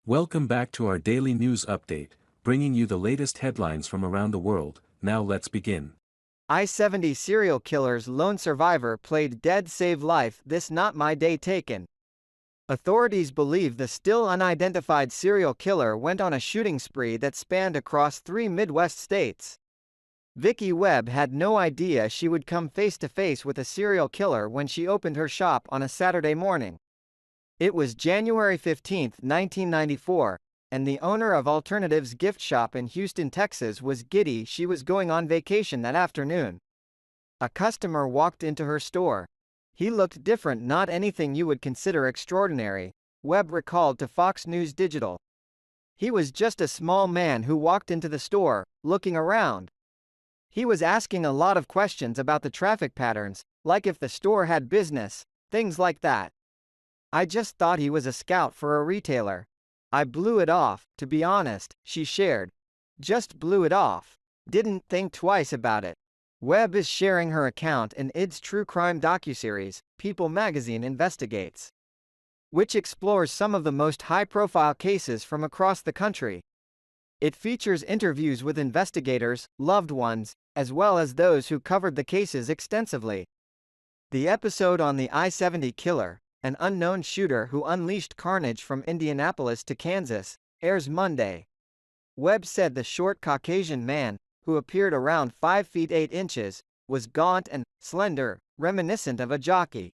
Welcome back to our daily news update, bringing you the latest headlines from around the world. Now let's begin. I-70 serial killer's lone survivor played dead save life. This not my day taken. Authorities believe the still unidentified serial killer went on a shooting spree that spanned across 3 Midwest states. Vicky Webb had no idea she would come face to face with a serial killer when she opened her shop on a Saturday morning. It was January 15, 1994, and the owner of Alternative's gift shop in Houston, Texas was giddy she was going on vacation that afternoon. A customer walked into her store. He looked different, not anything you would consider extraordinary, Webb recalled to Fox News Digital. He was just a small man who walked into the store, looking around. He was asking a lot of questions about the traffic patterns, like if the store had business, things like that. I just thought he was a scout for a retailer. I blew it off, to be honest, she shared. Just blew it off. Didn't think twice about it. Webb is sharing her account in ID's true crime docuseries, People magazine investigates, which explores some of the most high-profile cases from across the country. It features interviews with investigators, loved ones, as well as those who covered the cases extensively. The episode on the I-70 killer, an unknown shooter who unleashed carnage from Indianapolis to Kansas, airs Monday. Webb said the short Caucasian man, who appeared around 5 feet 8 inches, was gaunt and slender, reminiscent of a jockey.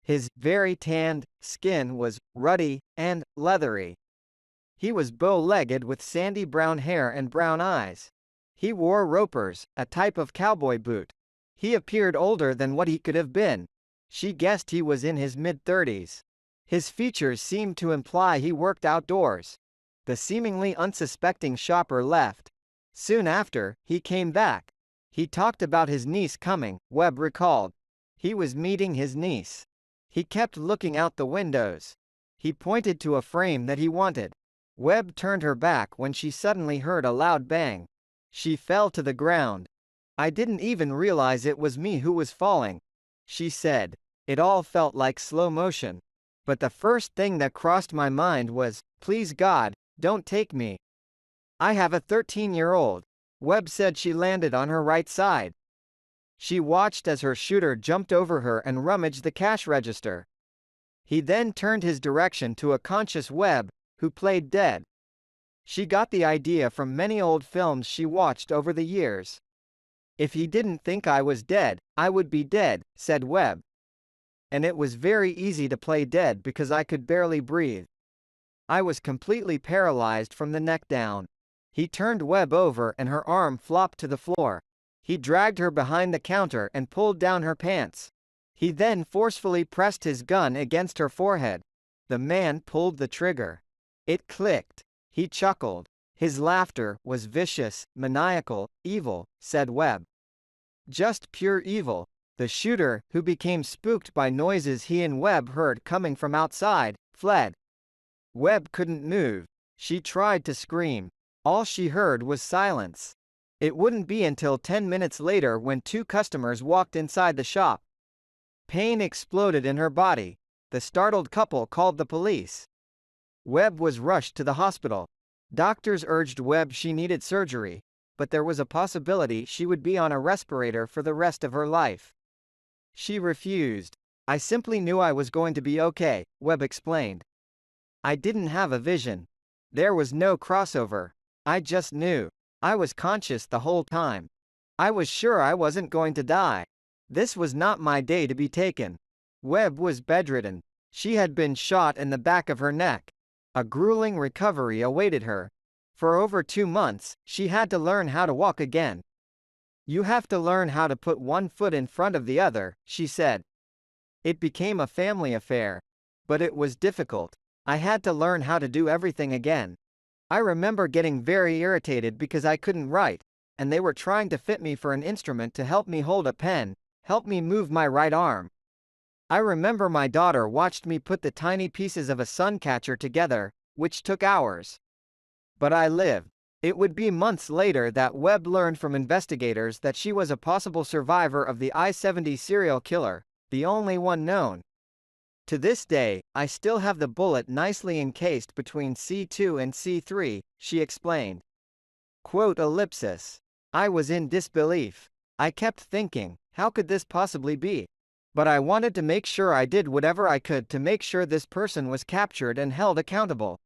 His very tanned skin was ruddy and leathery. He was bow-legged with sandy brown hair and brown eyes. He wore ropers, a type of cowboy boot. He appeared older than what he could have been. She guessed he was in his mid-30s. His features seemed to imply he worked outdoors. The seemingly unsuspecting shopper left. Soon after, he came back. He talked about his niece coming, Webb recalled. He was meeting his niece. He kept looking out the windows. He pointed to a frame that he wanted. Webb turned her back when she suddenly heard a loud bang. She fell to the ground. I didn't even realize it was me who was falling, she said. It all felt like slow motion. But the first thing that crossed my mind was, please God, don't take me. I have a 13-year-old. Webb said she landed on her right side. She watched as her shooter jumped over her and rummaged the cash register. He then turned his direction to a conscious Webb, who played dead. She got the idea from many old films she watched over the years. If he didn't think I was dead, I would be dead, said Webb. And it was very easy to play dead because I could barely breathe. I was completely paralyzed from the neck down. He turned Webb over and her arm flopped to the floor. He dragged her behind the counter and pulled down her pants. He then forcefully pressed his gun against her forehead. The man pulled the trigger. It clicked. He chuckled. His laughter was vicious, maniacal, evil, said Webb. Just pure evil. The shooter, who became spooked by noises he and Webb heard coming from outside, fled. Webb couldn't move. She tried to scream. All she heard was silence. It wouldn't be until 10 minutes later when 2 customers walked inside the shop. Pain exploded in her body. The startled couple called the police. Webb was rushed to the hospital. Doctors urged Webb she needed surgery, but there was a possibility she would be on a respirator for the rest of her life. She refused. I simply knew I was going to be okay, Webb explained. I didn't have a vision. There was no crossover. I just knew. I was conscious the whole time. I was sure I wasn't going to die. This was not my day to be taken. Webb was bedridden. She had been shot in the back of her neck. A grueling recovery awaited her. For over 2 months, she had to learn how to walk again. You have to learn how to put one foot in front of the other, she said. It became a family affair. But it was difficult. I had to learn how to do everything again. I remember getting very irritated because I couldn't write, and they were trying to fit me for an instrument to help me hold a pen, help me move my right arm. I remember my daughter watched me put the tiny pieces of a sun catcher together, which took hours. But I lived. It would be months later that Webb learned from investigators that she was a possible survivor of the I-70 serial killer, the only one known. To this day, I still have the bullet nicely encased between C2 and C3, she explained. Quote ellipsis. I was in disbelief. I kept thinking, how could this possibly be? But I wanted to make sure I did whatever I could to make sure this person was captured and held accountable.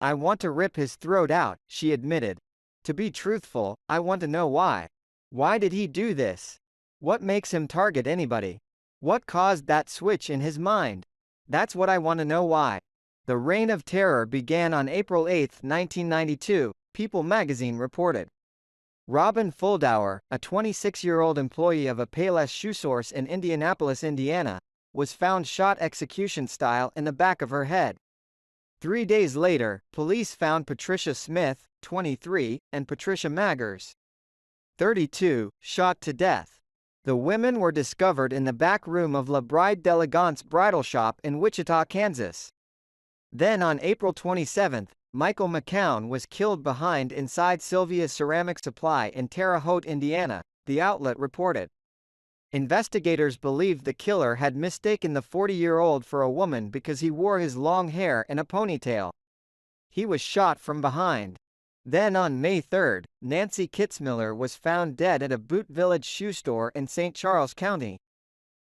I want to rip his throat out, she admitted. To be truthful, I want to know why. Why did he do this? What makes him target anybody? What caused that switch in his mind? That's what I want to know why. The reign of terror began on April 8, 1992, People magazine reported. Robin Fuldauer, a 26-year-old employee of a Payless shoe source in Indianapolis, Indiana, was found shot execution-style in the back of her head. 3 days later, police found Patricia Smith, 23, and Patricia Maggers, 32, shot to death. The women were discovered in the back room of La Bride d'Elegance bridal shop in Wichita, Kansas. Then on April 27, Michael McCown was killed behind inside Sylvia's ceramic supply in Terre Haute, Indiana, the outlet reported. Investigators believed the killer had mistaken the 40-year-old for a woman because he wore his long hair in a ponytail. He was shot from behind. Then on May 3, Nancy Kitzmiller was found dead at a Boot Village shoe store in St. Charles County,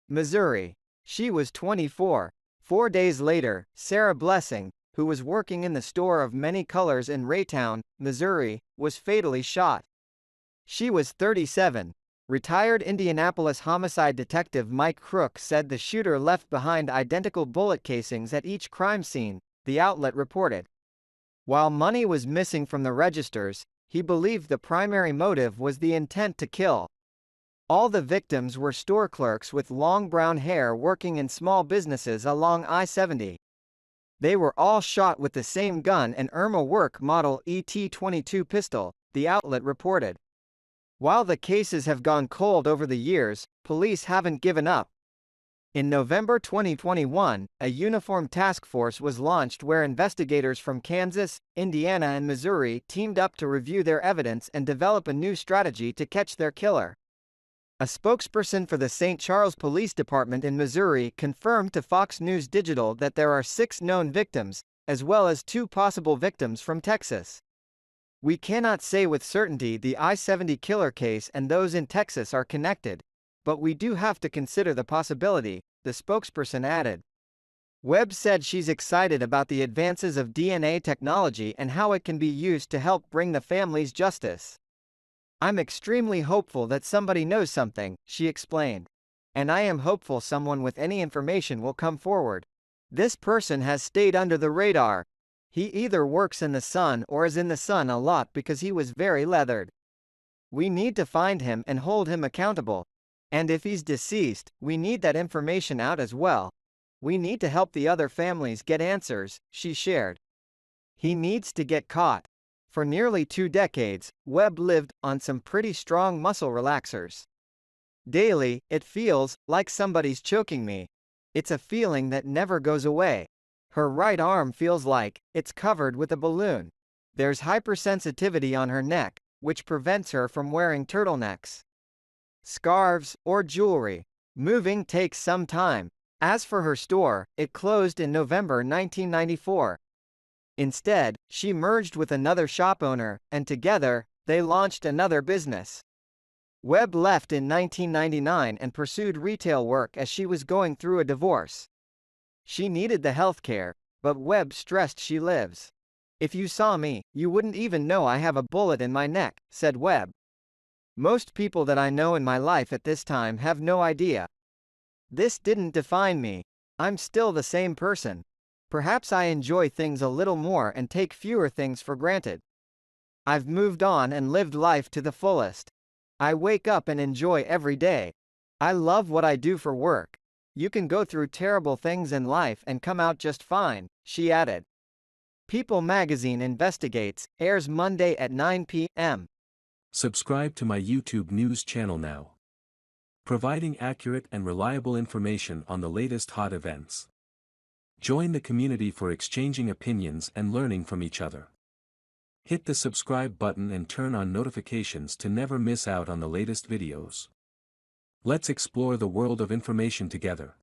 Missouri. She was 24. 4 days later, Sarah Blessing, who was working in the store of many colors in Raytown, Missouri, was fatally shot. She was 37. Retired Indianapolis homicide detective Mike Crook said the shooter left behind identical bullet casings at each crime scene, the outlet reported. While money was missing from the registers, he believed the primary motive was the intent to kill. All the victims were store clerks with long brown hair working in small businesses along I-70. They were all shot with the same gun and Irma Work model ET-22 pistol, the outlet reported. While the cases have gone cold over the years, police haven't given up. In November 2021, a uniformed task force was launched where investigators from Kansas, Indiana and Missouri teamed up to review their evidence and develop a new strategy to catch their killer. A spokesperson for the St. Charles Police Department in Missouri confirmed to Fox News Digital that there are 6 known victims, as well as 2 possible victims from Texas. We cannot say with certainty the I-70 killer case and those in Texas are connected, but we do have to consider the possibility, the spokesperson added. Webb said she's excited about the advances of DNA technology and how it can be used to help bring the families justice. I'm extremely hopeful that somebody knows something, she explained. And I am hopeful someone with any information will come forward. This person has stayed under the radar. He either works in the sun or is in the sun a lot because he was very leathered. We need to find him and hold him accountable. And if he's deceased, we need that information out as well. We need to help the other families get answers, she shared. He needs to get caught. For nearly 2 decades, Webb lived on some pretty strong muscle relaxers. Daily, it feels like somebody's choking me. It's a feeling that never goes away. Her right arm feels like it's covered with a balloon. There's hypersensitivity on her neck, which prevents her from wearing turtlenecks, scarves, or jewelry. Moving takes some time. As for her store, it closed in November 1994. Instead, she merged with another shop owner, and together, they launched another business. Webb left in 1999 and pursued retail work as she was going through a divorce. She needed the healthcare, but Webb stressed she lives. If you saw me, you wouldn't even know I have a bullet in my neck, said Webb. Most people that I know in my life at this time have no idea. This didn't define me. I'm still the same person. Perhaps I enjoy things a little more and take fewer things for granted. I've moved on and lived life to the fullest. I wake up and enjoy every day. I love what I do for work. You can go through terrible things in life and come out just fine, she added. People magazine investigates, airs Monday at 9 p.m. Subscribe to my YouTube news channel now. Providing accurate and reliable information on the latest hot events. Join the community for exchanging opinions and learning from each other. Hit the subscribe button and turn on notifications to never miss out on the latest videos. Let's explore the world of information together.